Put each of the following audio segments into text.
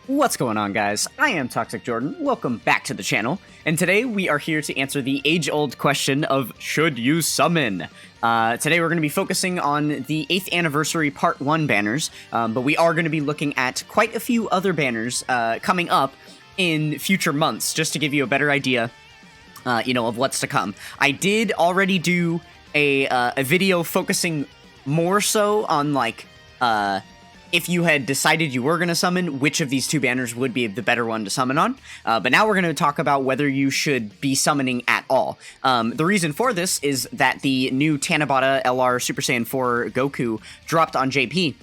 What's going on, guys? I am Toxic Jordan. Welcome back to the channel, and today we are here to answer the age-old question of should you summon? Today we're going to be focusing on the 8th anniversary Part 1 banners, but we are going to be looking at quite a few other banners coming up in future months, just to give you a better idea, of what's to come. I did already do a video focusing more so on, if you had decided you were going to summon, which of these two banners would be the better one to summon on. But now we're going to talk about whether you should be summoning at all. The reason for this is that the new Tanabata LR Super Saiyan 4 Goku dropped on JP.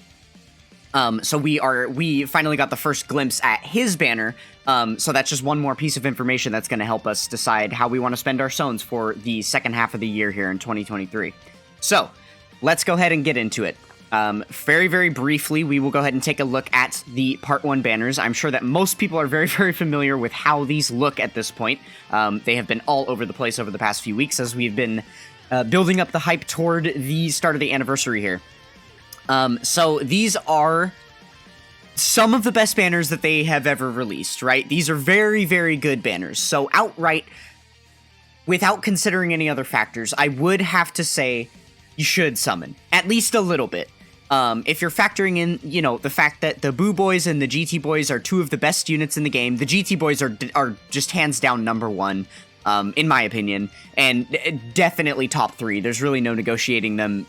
So we finally got the first glimpse at his banner. So that's just one more piece of information that's going to help us decide how we want to spend our stones for the second half of the year here in 2023. So let's go ahead and get into it. Very, very briefly, we will go ahead and take a look at the Part 1 banners. I'm sure that most people are very, very familiar with how these look at this point. They have been all over the place over the past few weeks as we've been building up the hype toward the start of the anniversary here. So these are some of the best banners that they have ever released, right? These are very, very good banners. So outright, without considering any other factors, I would have to say you should summon, at least a little bit. If you're factoring in, the fact that the Boo Boys and the GT Boys are two of the best units in the game, the GT Boys are just hands down number one, in my opinion, and definitely top three. There's really no negotiating them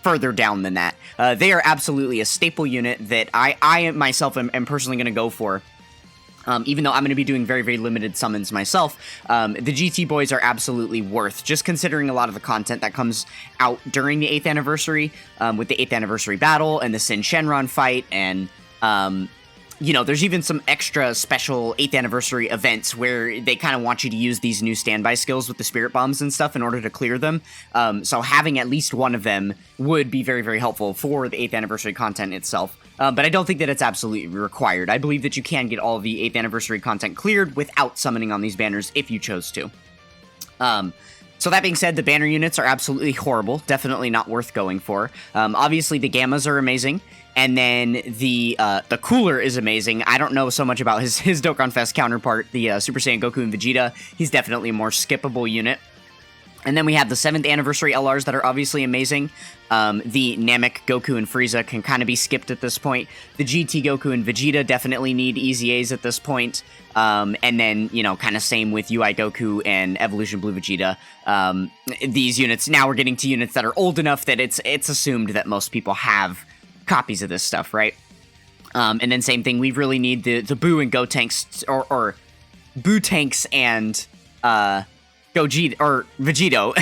further down than that. They are absolutely a staple unit that I myself am personally going to go for. Even though I'm going to be doing very, very limited summons myself, the GT Boys are absolutely worth, just considering a lot of the content that comes out during the 8th anniversary, with the 8th anniversary battle and the Sin Shenron fight, and, there's even some extra special 8th anniversary events where they kind of want you to use these new standby skills with the Spirit Bombs and stuff in order to clear them. So having at least one of them would be very, very helpful for the 8th anniversary content itself. But I don't think that it's absolutely required. I believe that you can get all of the 8th anniversary content cleared without summoning on these banners if you chose to. So that being said, the banner units are absolutely horrible. Definitely not worth going for. Obviously, the Gammas are amazing. And then the Cooler is amazing. I don't know so much about his Dokkan Fest counterpart, the Super Saiyan Goku and Vegeta. He's definitely a more skippable unit. And then we have the 7th anniversary LRs that are obviously amazing. The Namek, Goku, and Frieza can kind of be skipped at this point. The GT Goku and Vegeta definitely need Easy A's at this point. And then, kind of same with UI Goku and Evolution Blue Vegeta. These units, now we're getting to units that are old enough that it's assumed that most people have copies of this stuff, right? And then same thing, we really need the Boo and Go Tanks, or Boo Tanks and Gogeta, or Vegito,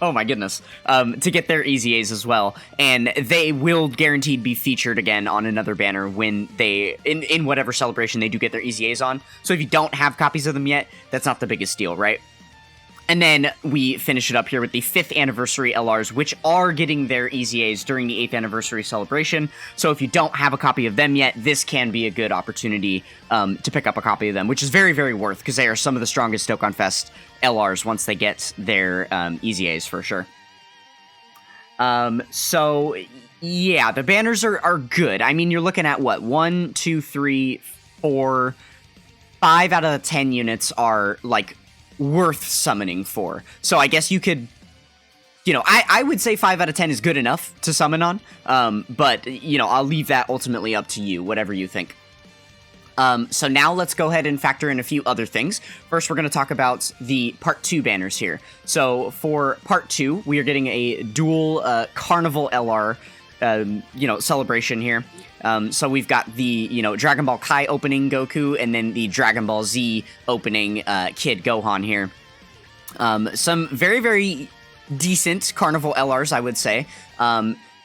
oh my goodness, to get their Easy A's as well, and they will guaranteed be featured again on another banner when they, in whatever celebration they do get their Easy A's on. So if you don't have copies of them yet, that's not the biggest deal, right? And then we finish it up here with the 5th anniversary LRs, which are getting their Easy A's during the 8th anniversary celebration. So if you don't have a copy of them yet, this can be a good opportunity to pick up a copy of them, which is very, very worth, because they are some of the strongest Dokkan Fest LRs once they get their Easy A's for sure. So yeah, the banners are good. I mean, you're looking at what? 1, 2, 3, 4, 5 out of the 10 units are worth summoning for. So I guess you could, I would say 5 out of 10 is good enough to summon on, but, I'll leave that ultimately up to you, whatever you think. So now let's go ahead and factor in a few other things. First, we're going to talk about the Part 2 banners here. So for Part 2, we are getting a dual Carnival LR celebration here. So we've got the, Dragon Ball Kai opening Goku, and then the Dragon Ball Z opening Kid Gohan here. Some very, very decent Carnival LRs, I would say.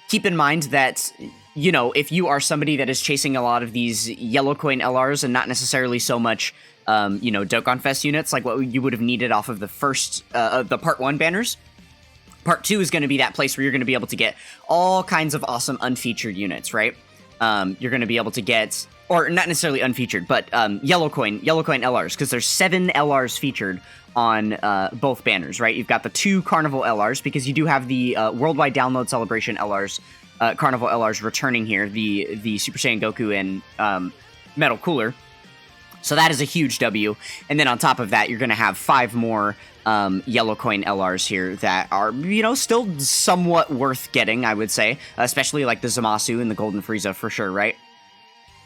Keep in mind that, if you are somebody that is chasing a lot of these yellow coin LRs and not necessarily so much, Dokkan Fest units, like what you would have needed off of the first, the Part 1 banners, Part 2 is going to be that place where you're going to be able to get all kinds of awesome unfeatured units, right? You're going to be able to get, or not necessarily unfeatured, but yellow coin LRs, because there's 7 LRs featured on both banners, right? You've got the 2 Carnival LRs, because you do have the Worldwide Download Celebration LRs, Carnival LRs returning here, the Super Saiyan Goku and Metal Cooler. So that is a huge W. And then on top of that, you're going to have 5 more yellow coin LRs here that are, you know, still somewhat worth getting, I would say. Especially like the Zamasu and the Golden Frieza for sure, right?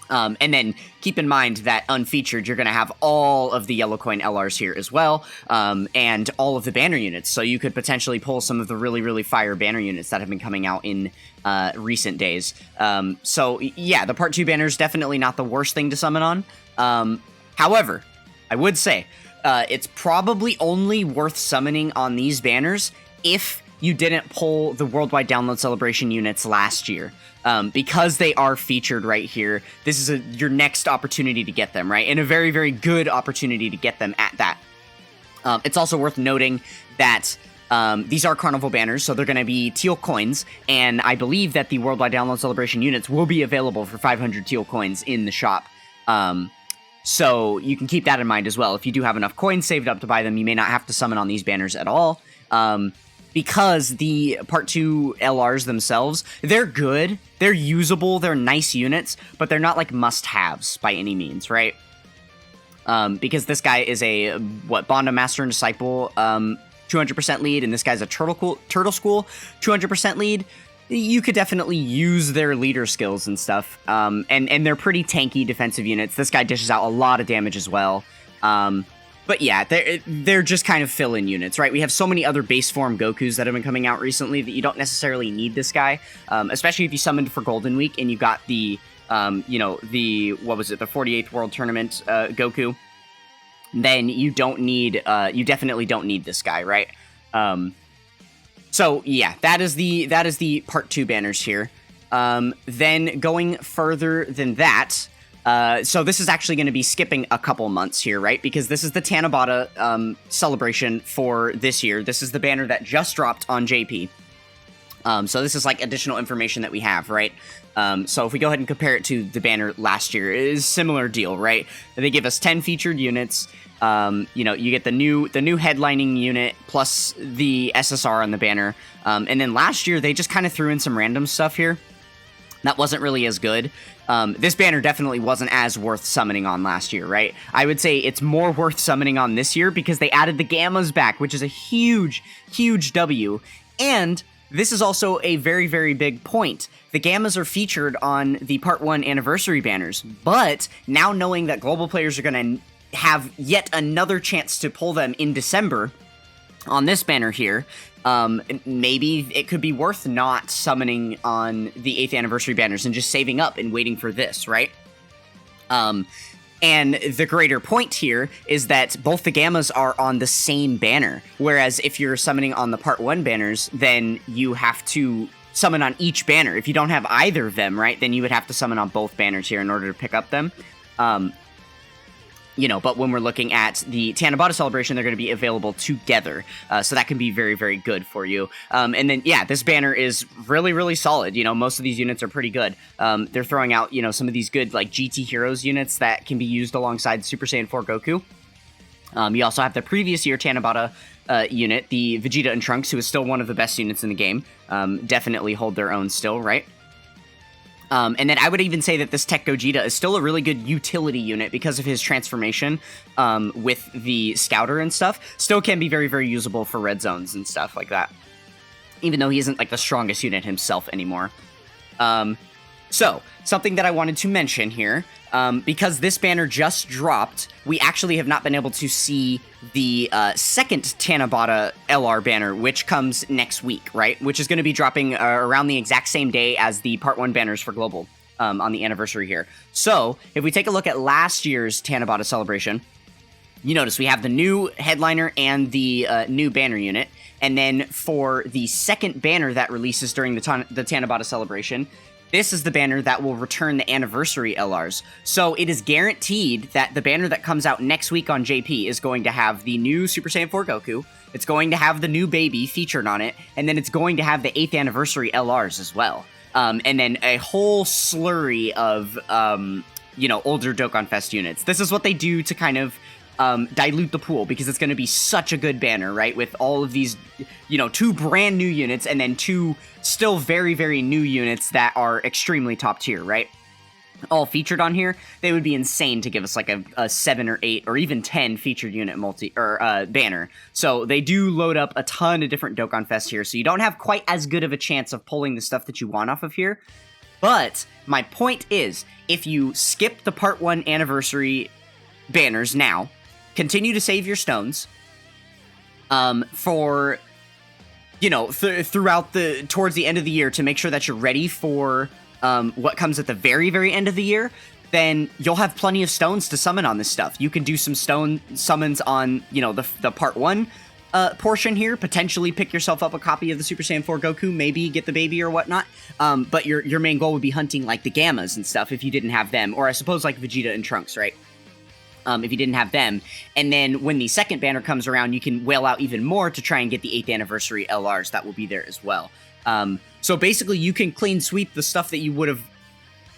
And then keep in mind that unfeatured, you're going to have all of the yellow coin LRs here as well, and all of the banner units. So you could potentially pull some of the really, really fire banner units that have been coming out in recent days. So yeah, the Part 2 banner is definitely not the worst thing to summon on. However, I would say it's probably only worth summoning on these banners if you didn't pull the Worldwide Download Celebration units last year. Because they are featured right here, this is your next opportunity to get them, right? And a very, very good opportunity to get them at that. It's also worth noting that these are Carnival banners, so they're going to be teal coins, and I believe that the Worldwide Download Celebration units will be available for 500 teal coins in the shop. So you can keep that in mind as well. If you do have enough coins saved up to buy them, you may not have to summon on these banners at all. Because the Part 2 LRs themselves, they're good, they're usable, they're nice units, but they're not like must-haves by any means, right? Because this guy is a, Bondo Master and Disciple 200% lead, and this guy's a Turtle School 200% lead. You could definitely use their leader skills and stuff, and they're pretty tanky defensive units. This guy dishes out a lot of damage as well. But yeah, they're just kind of fill-in units, right? We have so many other base form Gokus that have been coming out recently that you don't necessarily need this guy, especially if you summoned for Golden Week and you got the, you know, the 48th World Tournament Goku. Then you don't need, you definitely don't need this guy, right? So yeah, that is the Part 2 banners here. Then going further than that. So this is actually going to be skipping a couple months here, right? Because this is the Tanabata celebration for this year. This is the banner that just dropped on JP. So this is like additional information that we have, right? So if we go ahead and compare it to the banner last year, it is a similar deal, right? They give us 10 featured units. You know, you get the new headlining unit plus the SSR on the banner. And then last year, they just kind of threw in some random stuff here that wasn't really as good. This banner definitely wasn't as worth summoning on last year, right? I would say it's more worth summoning on this year because they added the Gammas back, which is a huge, huge W. And this is also a very, very big point. The Gammas are featured on the Part 1 anniversary banners, but now knowing that global players are going to have yet another chance to pull them in December on this banner here, maybe it could be worth not summoning on the 8th anniversary banners and just saving up and waiting for this, right? And the greater point here is that both the Gammas are on the same banner, whereas if you're summoning on the Part 1 banners, then you have to summon on each banner. If you don't have either of them, right, then you would have to summon on both banners here in order to pick up them. You know, but when we're looking at the Tanabata celebration, they're going to be available together. So that can be very, very good for you. And then, yeah, this banner is really, really solid. You know, most of these units are pretty good. They're throwing out, you know, some of these good, like, GT Heroes units that can be used alongside Super Saiyan 4 Goku. You also have the previous year Tanabata unit, the Vegeta and Trunks, who is still one of the best units in the game. Definitely hold their own still, right? And then I would even say that this Tech Gogeta is still a really good utility unit because of his transformation with the Scouter and stuff. Still can be very, very usable for red zones and stuff like that. Even though he isn't like the strongest unit himself anymore. So, something that I wanted to mention here, because this banner just dropped, we actually have not been able to see the second Tanabata LR banner, which comes next week, right? Which is going to be dropping around the exact same day as the Part 1 banners for Global on the anniversary here. So, if we take a look at last year's Tanabata celebration, you notice we have the new headliner and the new banner unit. And then for the second banner that releases during the Tanabata celebration, this is the banner that will return the anniversary LRs. So it is guaranteed that the banner that comes out next week on JP is going to have the new Super Saiyan 4 Goku, it's going to have the new baby featured on it, and then it's going to have the 8th anniversary LRs as well. And then a whole slurry of, you know, older Dokkan Fest units. This is what they do to kind of dilute the pool, because it's going to be such a good banner, right? With all of these, you know, 2 brand new units and then 2 still very, very new units that are extremely top tier, right? all featured on here, they would be insane to give us like a 7 or 8 or even 10 featured unit banner. So they do load up a ton of different Dokkan Fest here, so you don't have quite as good of a chance of pulling the stuff that you want off of here. But my point is, if you skip the Part 1 anniversary banners now, continue to save your stones for, you know, towards the end of the year to make sure that you're ready for what comes at the very, very end of the year, then you'll have plenty of stones to summon on this stuff. You can do some stone summons on, you know, the Part 1 portion here, potentially pick yourself up a copy of the Super Saiyan 4 Goku, maybe get the baby or whatnot, but your main goal would be hunting, like, the Gammas and stuff if you didn't have them, or I suppose, like, Vegeta and Trunks, right? If you didn't have them. And then when the second banner comes around, you can whale out even more to try and get the 8th anniversary LRs. That will be there as well. So basically, you can clean sweep the stuff that you would have...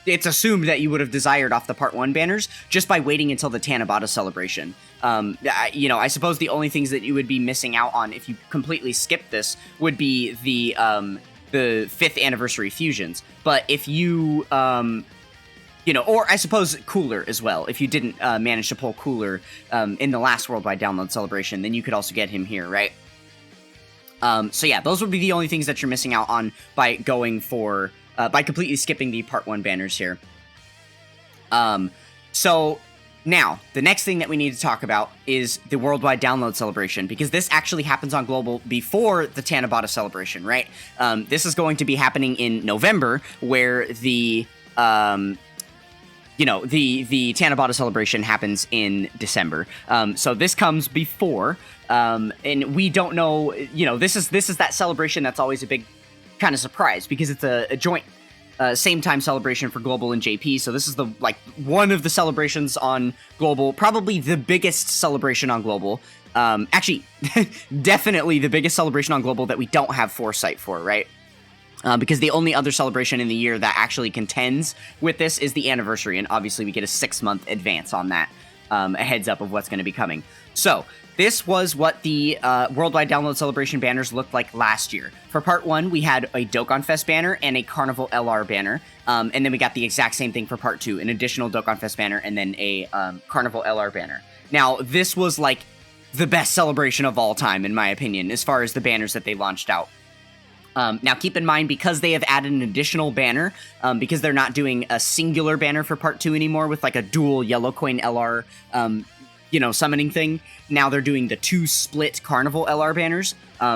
It's assumed that you would have desired off the Part 1 banners just by waiting until the Tanabata celebration. You know, I suppose the only things that you would be missing out on if you completely skip this would be the 5th anniversary fusions. But if you... you know, or I suppose Cooler as well. If you didn't manage to pull Cooler in the last Worldwide Download Celebration, then you could also get him here, right? So yeah, those would be the only things that you're missing out on by going for... by completely skipping the Part 1 banners here. So, now, the next thing that we need to talk about is the Worldwide Download Celebration, because this actually happens on Global before the Tanabata celebration, right? This is going to be happening in November, where the... you know, the Tanabata celebration happens in December. So this comes before, and we don't know, you know, this is that celebration that's always a big kind of surprise, because it's a joint same time celebration for Global and JP. So this is the, like, one of the celebrations on Global, probably the biggest celebration on Global. Actually, definitely the biggest celebration on Global that we don't have foresight for, right? Because the only other celebration in the year that actually contends with this is the anniversary, and obviously we get a 6-month advance on that, a heads up of what's going to be coming. So, this was what the Worldwide Download Celebration banners looked like last year. For Part 1, we had a Dokkan Fest banner and a Carnival LR banner, and then we got the exact same thing for Part 2, an additional Dokkan Fest banner and then a Carnival LR banner. Now, this was, like, the best celebration of all time, in my opinion, as far as the banners that they launched out. Now, keep in mind, because they have added an additional banner, because they're not doing a singular banner for Part 2 anymore with, like, a dual Yellow Coin LR, you know, summoning thing, now they're doing the 2 split Carnival LR banners.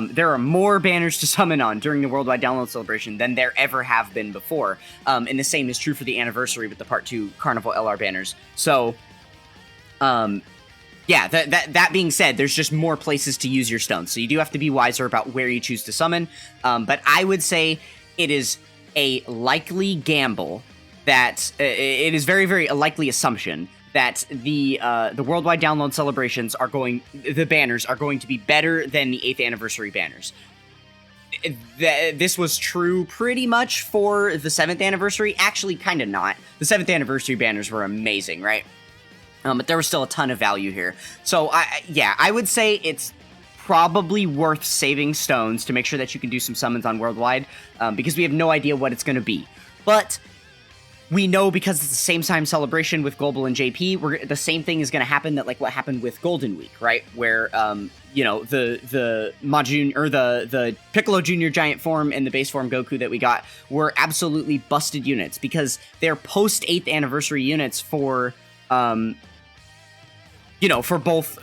There are more banners to summon on during the Worldwide Download Celebration than there ever have been before. And the same is true for the anniversary with the Part 2 Carnival LR banners. So, yeah, that being said, there's just more places to use your stones, so you do have to be wiser about where you choose to summon, but I would say it is a likely gamble that, it is very, very a likely assumption that the Worldwide Download Celebrations the banners are going to be better than the 8th anniversary banners. This was true pretty much for the 7th anniversary, actually kind of not. The 7th anniversary banners were amazing, right? But there was still a ton of value here. So, I would say it's probably worth saving stones to make sure that you can do some summons on Worldwide, because we have no idea what it's going to be. But we know, because it's the same time celebration with Global and JP, the same thing is going to happen that, like, what happened with Golden Week, right? Where, you know, the Majin, or the Piccolo Junior Giant form and the base form Goku that we got were absolutely busted units, because they're post-8th anniversary units for... you know, for both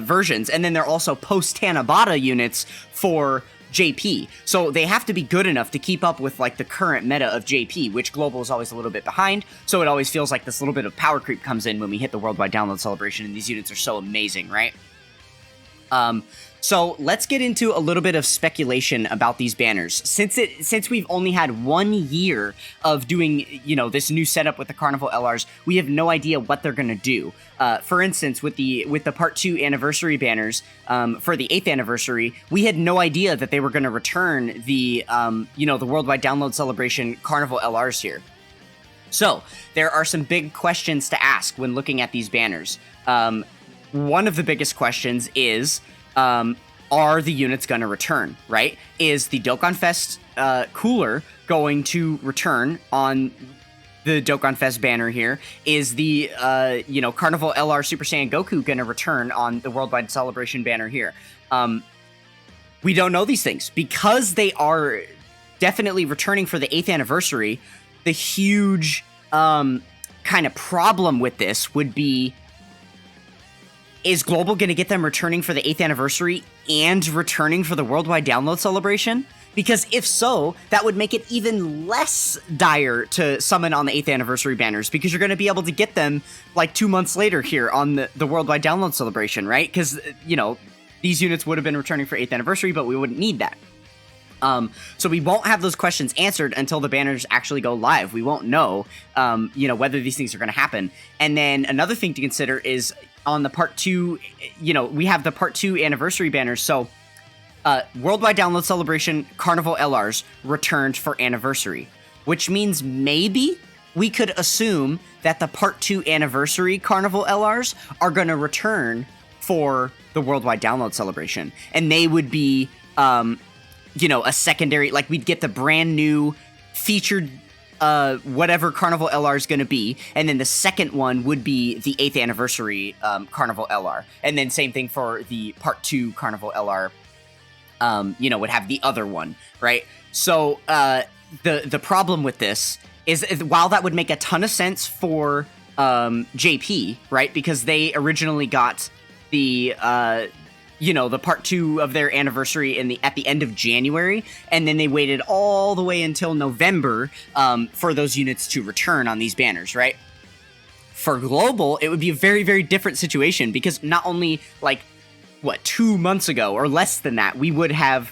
versions, and then they're also post-Tanabata units for JP. So they have to be good enough to keep up with, like, the current meta of JP, which Global is always a little bit behind, so it always feels like this little bit of power creep comes in when we hit the Worldwide Download Celebration, and these units are so amazing, right? So let's get into a little bit of speculation about these banners. Since we've only had 1 year of doing, you know, this new setup with the Carnival LRs, we have no idea what they're gonna do. For instance, with the Part 2 anniversary banners, for the 8th anniversary, we had no idea that they were gonna return the, you know, the Worldwide Download Celebration Carnival LRs here. So, there are some big questions to ask when looking at these banners. One of the biggest questions is, are the units going to return, right? Is the Dokkan Fest Cooler going to return on the Dokkan Fest banner here, is the, Carnival LR Super Saiyan Goku going to return on the Worldwide Celebration banner here? We don't know these things. Because they are definitely returning for the 8th anniversary, the huge kind of problem with this would be, is Global going to get them returning for the 8th anniversary and returning for the Worldwide Download Celebration? Because if so, that would make it even less dire to summon on the 8th anniversary banners, because you're going to be able to get them like 2 months later here on the Worldwide Download Celebration, right? Because, these units would have been returning for 8th anniversary, but we wouldn't need that. So we won't have those questions answered until the banners actually go live. We won't know, whether these things are going to happen. And then another thing to consider is on the Part 2, we have the Part 2 anniversary banners. So Worldwide Download Celebration Carnival LRs returned for anniversary, which means maybe we could assume that the Part 2 anniversary Carnival LRs are going to return for the Worldwide Download Celebration. And they would be, a secondary, like we'd get the brand new featured whatever Carnival LR is going to be, and then the second one would be the 8th anniversary Carnival LR. And then same thing for the Part 2 Carnival LR, would have the other one, right? So the problem with this is while that would make a ton of sense for JP, right? Because they originally got the the Part 2 of their anniversary at the end of January, and then they waited all the way until November for those units to return on these banners, right? For Global, it would be a very, very different situation, because not only, 2 months ago, or less than that, we would have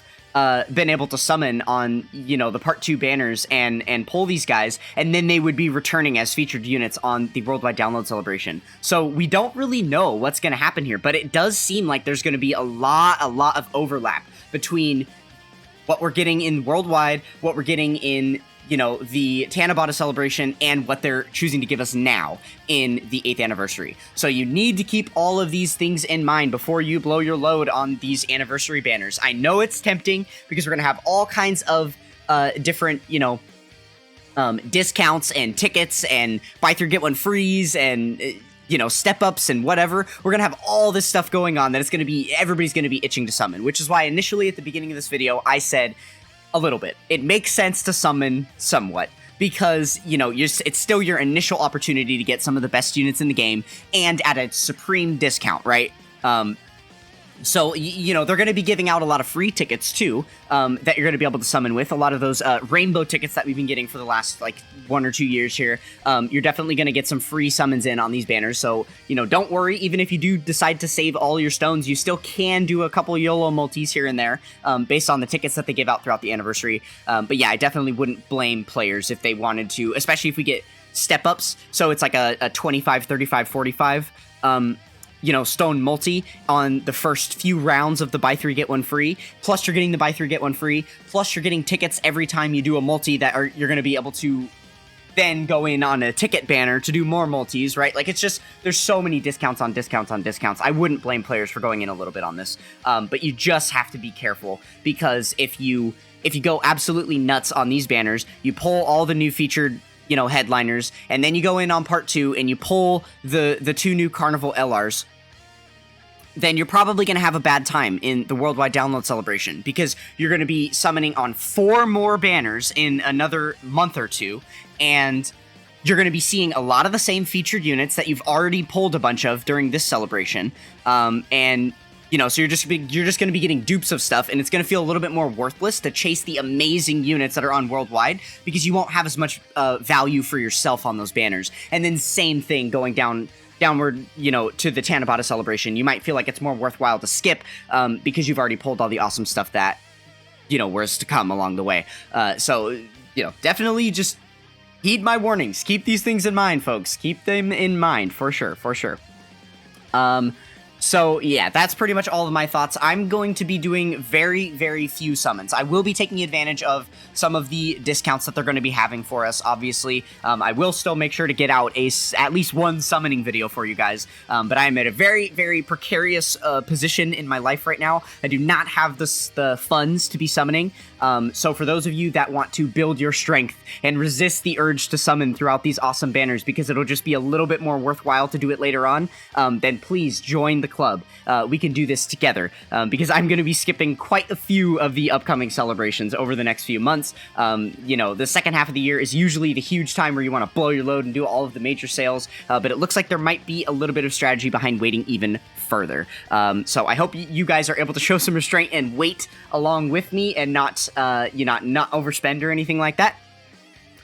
been able to summon on, the Part 2 banners and pull these guys, and then they would be returning as featured units on the Worldwide Download Celebration. So we don't really know what's going to happen here, but it does seem like there's going to be a lot of overlap between what we're getting in Worldwide, what we're getting in, the Tanabata Celebration, and what they're choosing to give us now in the 8th anniversary. So you need to keep all of these things in mind before you blow your load on these anniversary banners. I know it's tempting, because we're going to have all kinds of different, discounts and tickets and buy 3 get 1 frees and step-ups and whatever. We're going to have all this stuff going on that everybody's going to be itching to summon, which is why initially at the beginning of this video, I said a little bit. It makes sense to summon somewhat, because, it's still your initial opportunity to get some of the best units in the game, and at a supreme discount, right? So, they're going to be giving out a lot of free tickets, too, that you're going to be able to summon with. A lot of those rainbow tickets that we've been getting for the last, 1 or 2 years here. You're definitely going to get some free summons in on these banners. So, don't worry. Even if you do decide to save all your stones, you still can do a couple YOLO multis here and there, based on the tickets that they give out throughout the anniversary. But yeah, I definitely wouldn't blame players if they wanted to, especially if we get step-ups. So it's like a 25, 35, 45, stone multi on the first few rounds of the buy 3 get 1 free, plus you're getting the buy 3 get 1 free, plus you're getting tickets every time you do a multi you're going to be able to then go in on a ticket banner to do more multis, right? It's just, there's so many discounts on discounts on discounts. I wouldn't blame players for going in a little bit on this, but you just have to be careful, because if you go absolutely nuts on these banners, you pull all the new featured headliners, and then you go in on Part 2 and you pull the 2 new Carnival LRs, then you're probably going to have a bad time in the Worldwide Download Celebration, because you're going to be summoning on 4 more banners in another month or 2, and you're going to be seeing a lot of the same featured units that you've already pulled a bunch of during this celebration, and so you're just going to be getting dupes of stuff, and it's going to feel a little bit more worthless to chase the amazing units that are on Worldwide, because you won't have as much value for yourself on those banners. And then same thing going downward, to the Tanabata Celebration. You might feel like it's more worthwhile to skip, because you've already pulled all the awesome stuff that, was to come along the way. So, definitely just heed my warnings. Keep these things in mind, folks. Keep them in mind, for sure, for sure. So yeah, that's pretty much all of my thoughts. I'm going to be doing very, very few summons. I will be taking advantage of some of the discounts that they're going to be having for us, obviously. I will still make sure to get out at least one summoning video for you guys, but I am at a very, very precarious position in my life right now. I do not have the funds to be summoning, so for those of you that want to build your strength and resist the urge to summon throughout these awesome banners, because it'll just be a little bit more worthwhile to do it later on, then please join the club. We can do this together, because I'm going to be skipping quite a few of the upcoming celebrations over the next few months. You know, the second half of the year is usually the huge time where you want to blow your load and do all of the major sales, but it looks like there might be a little bit of strategy behind waiting even further. So I hope you guys are able to show some restraint and wait along with me and not overspend or anything like that.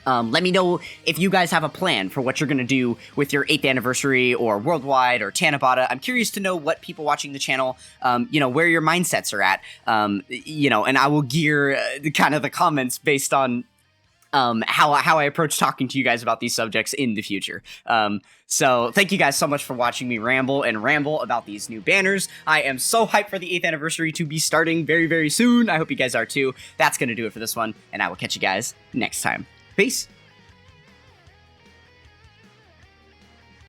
Let me know if you guys have a plan for what you're going to do with your 8th anniversary or worldwide or Tanabata. I'm curious to know what people watching the channel, where your mindsets are at, and I will gear kind of the comments based on how I approach talking to you guys about these subjects in the future. So thank you guys so much for watching me ramble about these new banners. I am so hyped for the 8th anniversary to be starting very, very soon. I hope you guys are too. That's going to do it for this one, and I will catch you guys next time. Peace.